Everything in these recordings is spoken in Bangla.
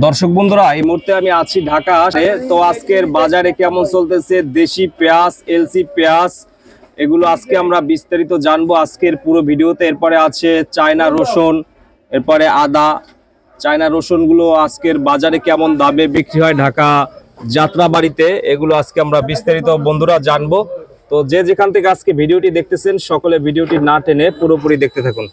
দর্শক বন্ধুরা, এই মুহূর্তে আমি আছি ঢাকা। তো আজকের বাজারে কেমন চলতেছে দেশি পেঁয়াজ, এলসি পেঁয়াজ, এগুলো আজকে আমরা বিস্তারিত জানবো আজকের পুরো ভিডিওতে। এরপরে আছে চায়না রসুন, এরপরে আদা। চায়না রসুন গুলো আজকের বাজারে কেমন দামে বিক্রি হয় ঢাকা যাত্রাবাড়িতে, এগুলো আজকে আমরা বিস্তারিত বন্ধুরা জানবো। তো যে যেখান থেকে আজকে ভিডিওটি দেখতেছেন সকলে ভিডিওটি না টেনে পুরোপুরি দেখতে থাকুন।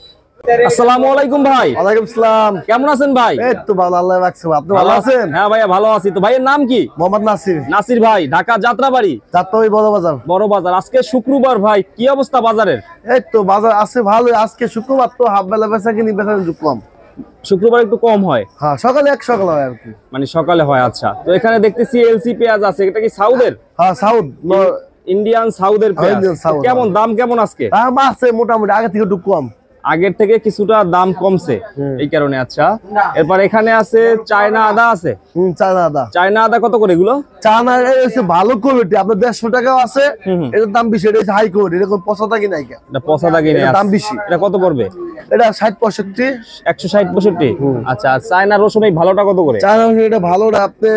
আসসালামু আলাইকুম ভাই। ওয়ালাইকুম আসসালাম। কেমন আছেন ভাই? এই তো ভালো, আল্লাহ রাখছে। আপনি ভালো আছেন? হ্যাঁ ভাইয়া ভালো আছি। তো ভাইয়ের নাম কি? মোহাম্মদ নাসির। নাসির ভাই, ঢাকা যাত্রাবাড়ি। যাত্রাবাড়ি বড় বাজার। বড় বাজার। আজকে শুক্রবার ভাই, কি অবস্থা বাজারের? এই তো বাজার আছে ভালো। আজকে শুক্রবার তো হাফ বেলা বেচা কিনি, বেচা কম। শুক্রবার একটু কম হয়। হ্যাঁ, সকালে হয় আর কি। মানে সকালে হয়। আচ্ছা, তো এখানে দেখতেছি এলসি পেঁয়াজ আছে, এটা কি সাউথের? হ্যাঁ, সাউথ, ইন্ডিয়ান সাউথের পেঁয়াজ। কেমন দাম কেমন আজকে? দাম আছে মোটামুটি আগে থেকে একটু কম। আগের থেকে কিছুটা দাম কমছে এই কারণে। আচ্ছা, এরপর এখানে আছে চায়না আদা আছে। চায়না আদা কত করে এগুলো? চায়না ভালো কোয়ালিটি, আপনার 150 টাকাও আছে। এটার দাম বেশি, এটা হাই কোয়ালিটি, এরকম পচা দাগি নাই। এটা পচা দাগি নাই, দাম বেশি। এটা কত পড়বে? এটা 60-65। 160-65। আচ্ছা, আর চায়না রসুন এই ভালোটা কত করে? চায়না রসুন এটা ভালোটা আপনি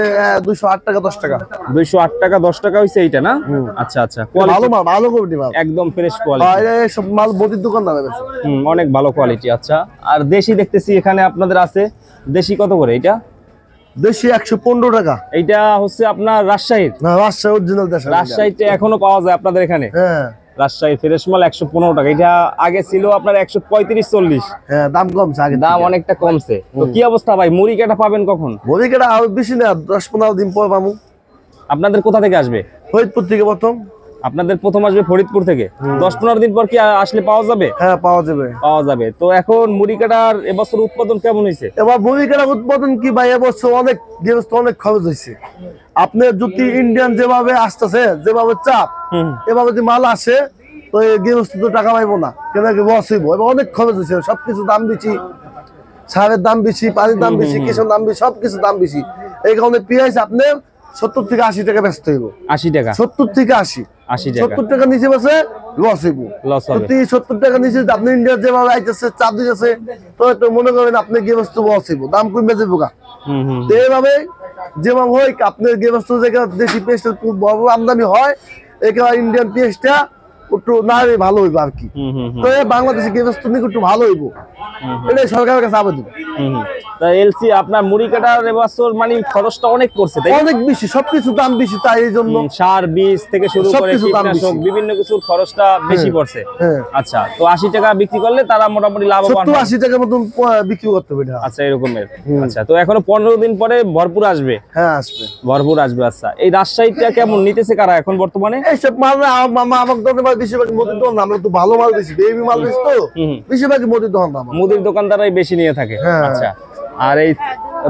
208 টাকা 10 টাকা। 208 টাকা 10 টাকা হইছে এইটা না? আচ্ছা আচ্ছা, ভালো মাল, ভালো কোয়ালিটি মাল, একদম ফ্রেশ কোয়ালিটি। এই সব মাল বদির দোকান দামে বেচে। অনেক ভালো কোয়ালিটি। আচ্ছা, আর দেশি দেখতেছি এখানে আপনাদের আছে। দেশি কত করে এটা? দেশি 115 টাকা। এইটা হচ্ছে আপনার রাজশাহীর? না, রাজশাহী অরিজিনাল দেশি। রাজশাহীতে এখনো পাওয়া যায় আপনাদের এখানে? হ্যাঁ, রাজশাহী ফ্রেশ মাল 115 টাকা। এটা আগে ছিল আপনার 135-40। হ্যাঁ, দাম কমছে, আগে দাম অনেকটা কমছে। তো কি অবস্থা ভাই, মুড়ি কাটা পাবেন কখন? মুড়ি কাটা আর বেশি না, 10-15 দিন পর পাবো। আপনাদের কোথা থেকে আসবে? ফরিদপুর থেকে প্রথম। আপনাদের প্রথম আসবে ফরিদপুর থেকে। 10-15 দিন পর কি আসলে পাওয়া যাবে? হ্যাঁ, পাওয়া যাবে, পাওয়া যাবে। তো এখন মুড়ি কাটার এবছর উৎপাদন কেমন হয়েছে? এবার মুড়ি কাটার উৎপাদন কি ভাই, এবছর অনেক খরচ হয়েছে। আপনি যদি ইন্ডিয়ান যেভাবে আসতেছে, যেভাবে চাপ, এভাবে যদি মাল আসে তো গৃহস্থ তো টাকা পাইবো না, কেন কি লস হইব। এবার অনেক খরচ হয়েছে, সবকিছু দাম বেশি, সারের দাম বেশি, পানির দাম বেশি, কৃষক দাম বেশি, সবকিছু দাম বেশি। এই কারণে পেঁয়াজ আপনার 70 থেকে 80 টাকা বেচতে হইব। 80 টাকা? 70 থেকে 80 টাকা। 70 টাকা নিচে বেচে লস হইব। 70 টাকা নিচে আপনি ইন্ডিয়া যেভাবে আইতেছে, চাপ দিতেছে, তো মনে করেন আপনি গৃহস্থ লস হইব, দাম কমবে যাবো। তো এইভাবে যেভাবে হয় আপনার গৃহস্থ জায়গা দেশি পেঁয়াজটা বড় আমদানি হয়, একেবারে ইন্ডিয়ান পেঁয়াজটা একটু না ভালো হইব আর কি। তো বাংলাদেশে গৃহস্থ নিয়ে একটু ভালো হইব, এটাই সরকারের কাছে আবেদন। এলসি আপনার মুড়ি কাটার এবছর মানে খরচটা অনেক পড়ছে, তাই? অনেক বেশি, সবকিছু দাম বেশি, তাই এই জন্য সার বীজ থেকে শুরু করে কীটনাশক বিভিন্ন কিছুর খরচটা বেশি পড়ছে। আচ্ছা, তো 80 টাকা বিক্রি করলে তারা মোটামুটি লাভবান 70-80 টাকার মতন বিক্রি করতে হবে। আচ্ছা, এরকমের। আচ্ছা, তো এখনো 15 দিন পরে ভরপুর আসবে? হ্যাঁ, আসবে, ভরপুর আসবে। আচ্ছা, এই রাজশাহীটা কেমন নিতেছে কারা এখন বর্তমানে? এইসব মাল আমার দোকানে বেশিরভাগ মুদির দোকান, আমরা তো ভালো মাল বেশি, বেবি মাল বেশি, তো বেশিরভাগ মুদির দোকান, মুদির দোকানদারাই বেশি নিয়ে থাকে। আচ্ছা, আর এই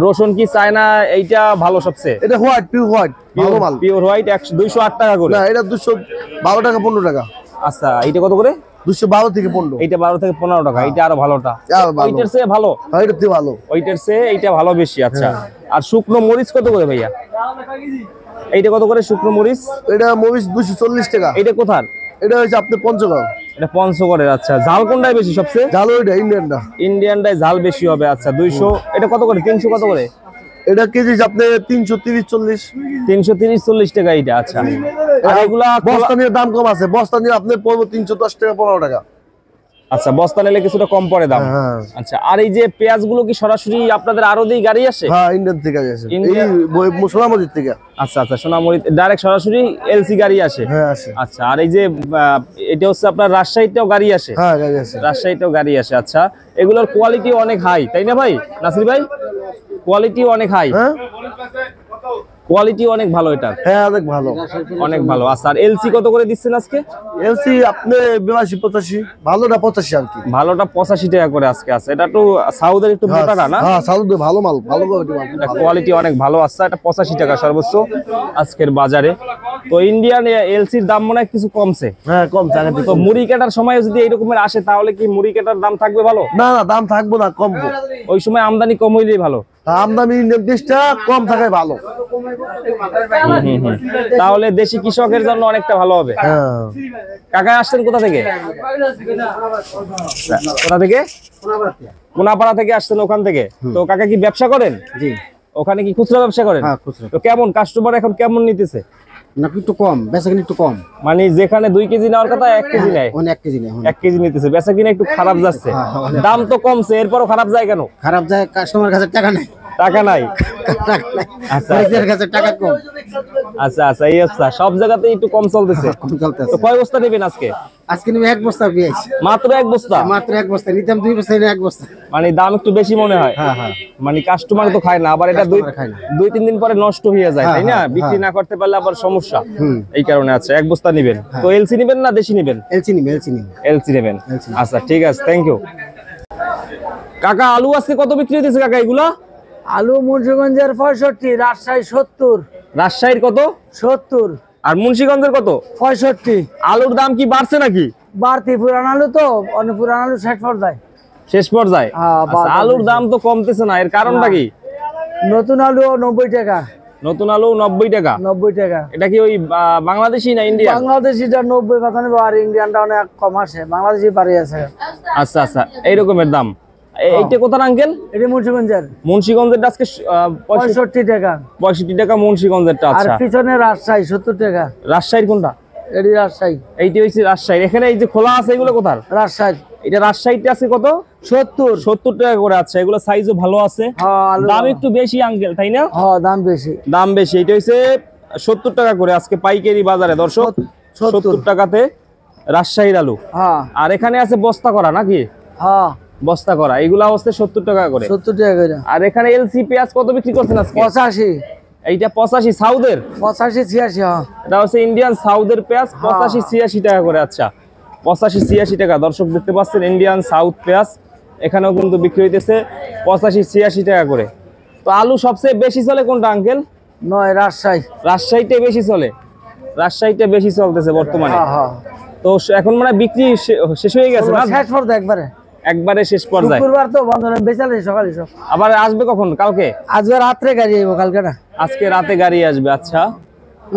রসুন কি চায়না এইটা ভালো সবচেয়ে? এটা হোয়াইট, পিওর হোয়াইট, ভালো মাল, পিওর হোয়াইট। 208 টাকা করে? না, এটা 212 টাকা 15 টাকা। আচ্ছা, এইটা কত করে? 212 থেকে 15। এইটা 12 থেকে 15 টাকা। এইটা আরো ভালোটা? ওইটার চেয়ে ভালো? ওইটার চেয়ে ভালো, ওইটার চেয়ে এইটা ভালো বেশি। আচ্ছা, আর শুকনো মরিচ কত করে ভাইয়া? এইটা কত করে শুকনো মরিচ? এটা মরিচ 240 টাকা। এইটা কোথার? এটা হচ্ছে আপনার পঞ্চগড়। এটা পঞ্চগড়ের। আচ্ছা, ঝাল কোনটাই বেশি সবচেয়ে? ঝাল ওইটা ইন্ডিয়ানটা। ইন্ডিয়ানটাই ঝাল বেশি হবে। আচ্ছা, 200। এটা কত করে? 300 কত করে? এটা কেজি আপনি 330-40। 330-40 টাকা এইটা। আচ্ছা, আর এগুলা বস্তা নিয়ে দাম কম আছে, বস্তা নিয়ে আপনি পড়বে 310 টাকা 15 টাকা। আচ্ছা, বস্তা নিলে কিছুটা কম পড়ে দাম। আচ্ছা, আর এই যে পেঁয়াজ গুলো কি সরাসরি আপনাদের আরোতেই গাড়ি আসে? হ্যাঁ, ইন্ডিয়ান থেকে আসে, এই সোনামুড়ি থেকে। আচ্ছা আচ্ছা, সোনামুড়ি ডাইরেক্ট সরাসরি এলসি গাড়ি আসে? হ্যাঁ, আসে। আচ্ছা, আর এই যে এটা হচ্ছে আপনার রাজশাহীতেও গাড়ি আসে? হ্যাঁ, গাড়ি আসে, রাজশাহীতেও গাড়ি আসে। আচ্ছা, এগুলোর কোয়ালিটি অনেক হাই, তাই না ভাই নাসির ভাই? কোয়ালিটি অনেক হাই। হ্যাঁ, কোয়ালিটি অনেক ভালো এটা। হ্যাঁ, অনেক ভালো, অনেক ভালো। আচ্ছা, আর এলসি কত করে দিচ্ছেন আজকে? এলসি আপনি 82-85, ভালোটা 85 আর কি। ভালোটা 85 টাকা করে আজকে আছে। এটা তো সাউথের একটু মোটাটা না? হ্যাঁ, সাউথের ভালো মাল, ভালো কোয়ালিটি মাল, কোয়ালিটি অনেক ভালো আছে। এটা 85 টাকা সর্বোচ্চ আজকের বাজারে। তো ইন্ডিয়ান এলসির দাম মনে হয় কিছু কমছে? হ্যাঁ, কমছে। তো মুড়ি কাটার সময় যদি এইরকমের আসে তাহলে কি মুড়ি কাটার দাম থাকবে ভালো? না না, দাম থাকবে না, কমবে। ওই সময় আমদানি কম হইলেই ভালো? আমদানি ইন্ডিয়ান দেশটা কম থাকায় ভালো। তাহলে দেশি কৃষকের জন্য অনেকটা ভালো হবে। কাকা আসছেন কোথা থেকে? কোথা থেকে? কোনাপাড়া থেকে আসছেন, ওখান থেকে। তো কাকা কি ব্যবসা করেন? জি। ও ওখানে কি খুচরা ব্যবসা করেন? হ্যাঁ খুচরা। তো কেমন কাস্টমার এখন কেমন নিতেছে? না একটু কম, বেচা কিনা একটু কম। মানে যেখানে 2 কেজি নেওয়ার কথা 1 কেজি নেয়, 1 কেজি নেই, 1 কেজি নিতেছে, বেচা কিনা একটু খারাপ যাচ্ছে। দাম তো কমছে, এরপরও খারাপ যায় কেন? খারাপ যায় কাস্টমার কাছে টাকা নাই। টাকা নাই? আচ্ছা এর কাছে টাকা কম। আচ্ছা আচ্ছা, এই অবস্থা সব জায়গাতেই একটু কম চলতেছে। কম চলতেছে। তো কয় বস্তা নেবেন আজকে? আজকে নিবে 1 বস্তা পেঁয়াজ। মাত্র 1 বস্তা? মাত্র 1 বস্তা নিতাম, 2 বস্তা না 1 বস্তা। মানে দাম একটু বেশি মনে হয়। হ্যাঁ হ্যাঁ। মানে কাস্টমার তো খায় না, আবার এটা 2-3 দিন পরে নষ্ট হয়ে যায়, তাই না? বিক্রি না করতে পারলে আবার সমস্যা, এই কারণে। আচ্ছা 1 বস্তা নেবেন। তো এলসি নেবেন না দেশি নেবেন? এলসি নিবে, এলসি নিবে। এলসি নেবেন। আচ্ছা ঠিক আছে, থ্যাংক ইউ। কাকা আলু আজকে কত বিক্রি হইতেছে কাকা এগুলা? আলু মুন্সিগঞ্জের 65, রাজশাহী 70। রাজশাহীর কত? 70। আর মুন্সিগঞ্জের কত? 65। আলুর দাম কি বাড়ছে নাকি? বাড়তি, পুরান আলু তো, অনেক পুরান আলু শেষ পর্যায়ে। শেষ পর্যায়ে? হ্যাঁ, আচ্ছা, আলুর দাম তো কমতেছে না, এর কারণটা কি? নতুন আলু 90 টাকা। নতুন আলু 90 টাকা? 90 টাকা। এটা কি ওই বাংলাদেশি না ইন্ডিয়া? বাংলাদেশিটা 90 কথা নেবে, আর ইন্ডিয়ানটা অনেক কম আসে, বাংলাদেশি বাড়ি আছে। আচ্ছা আচ্ছা, এই রকমের দাম। এইটা কোথার আঙ্কেল? এটা মুন্সিগঞ্জের। মুন্সিগঞ্জের আজকে 65 টাকা। 65 টাকা মুন্সিগঞ্জেরটা। আর আচ্ছা, পিছনে রাজশাহী 70 টাকা। রাজশাহীর কোনটা? এটি রাজশাহী। এইটা হচ্ছে রাজশাহী। এখানে এই যে খোলা আছে এগুলো কোথার? রাজশাহী। এটা রাজশাহীতে আছে কত? 70। 70 টাকা করে। আচ্ছা, এগুলো সাইজও ভালো আছে, দাম একটু বেশি আঙ্কেল, তাই না? হ্যাঁ, দাম বেশি। দাম বেশি। এটা হচ্ছে 70 টাকা করে আজকে পাইকারি বাজারে দর্শক। 70 টাকাতে রাজশাহীর আলু। হ্যাঁ। আর এখানে আছে বস্তা করা নাকি? হ্যাঁ, বস্তা করা, এগুলা হচ্ছে 70 টাকা করে। 70 টাকা করে। আর এখানে এলসি পেঁয়াজ কত বিক্রি করছেন আজকে? 85। এইটা 85 সাউথের? 85 86। হ্যাঁ, এটা হচ্ছে ইন্ডিয়ান সাউথের পেঁয়াজ, 85 86 টাকা করে। আচ্ছা, 85 86 টাকা দর্শক দেখতে পাচ্ছেন, ইন্ডিয়ান সাউথ পেঁয়াজ এখানেও কিন্তু বিক্রি হইতেছে 85 86 টাকা করে। তো আলু সবচেয়ে বেশি চলে কোনটা আঙ্কেল? নয়, রাজশাহী। রাজশাহীটাই বেশি চলে, রাজশাহীটা বেশি চলতেছে বর্তমানে। হ্যাঁ। তো এখন মানে বিক্রি শেষ হয়ে গেছে না? শেষ পর্যায়ে একবারে। একবারে শেষ পর্যায়ে। শুক্রবার তো বন্ধ, বেচালে সকালে সব। আবার আসবে কখন? কালকে? আজকে রাত্রে গাড়ি আইবো, কালকে না। আজকে রাতে গাড়ি আসবে। আচ্ছা,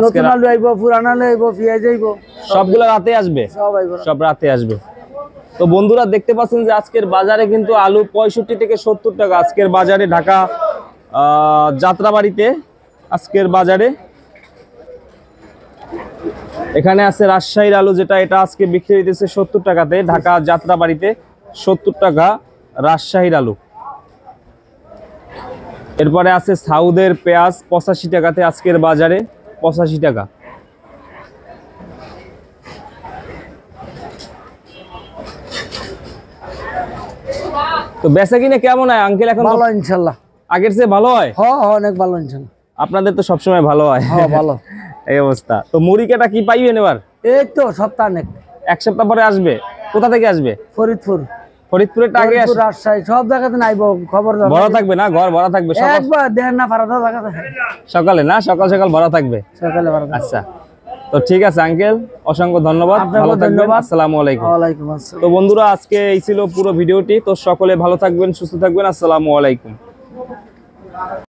নতুন আলু আইবো, পুরান আলু আইবো, পেঁয়াজ আইবো, সবগুলো রাতে আসবে? সব আইবো, সব রাতে আসবে। তো বন্ধুরা দেখতে পাচ্ছেন যে আজকের বাজারে কিন্তু আলু 65 থেকে 70 টাকা আজকের বাজারে, ঢাকা যাত্রাবাড়িতে আজকের বাজারে। এখানে আছে রাজশাহীর আলু, যেটা এটা আজকে বিক্রি হইতেছে 70 টাকাতে, ঢাকা যাত্রাবাড়িতে 70 টাকা রাজশাহীর আলু। এরপরে আছে সাউদের পেঁয়াজ 85 টাকাতে আজকের বাজারে, 85 টাকা। তো বেচা কিনে কেমন হয় আঙ্কেল এখন? ভালো ইনশাআল্লাহ। আগের চেয়ে ভালো হয়? হ্যাঁ, অনেক ভালো ইনশাআল্লাহ। আপনাদের তো সবসময় ভালো হয়। হ্যাঁ, ভালো। এই অবস্থা। তো মুড়ি কাটা কি পাইবেন এবার? এই তো সপ্তাহ অনেক। 1 সপ্তাহ পরে আসবে। কোথা থেকে আসবে? ফরিদপুর। ফরিদপুরের আগে আসবে? রাজশাহী, সব জায়গাতে নাইবো, খবর দাও। ভরা থাকবে না? ঘর ভরা থাকবে একবার দেন না, ফারাদা জায়গাতে সকালে না? সকাল সকাল ভরা থাকবে? সকালে ফারাদা। আচ্ছা, তো ঠিক আছে আঙ্কেল, অসংখ্য ধন্যবাদ, ভালো থাকবেন। আসসালামু আলাইকুম। ওয়ালাইকুম আসসালাম। তো বন্ধুরা আজকে এই ছিল পুরো ভিডিওটি। তো সকলে ভালো থাকবেন, সুস্থ থাকবেন। আসসালামু আলাইকুম।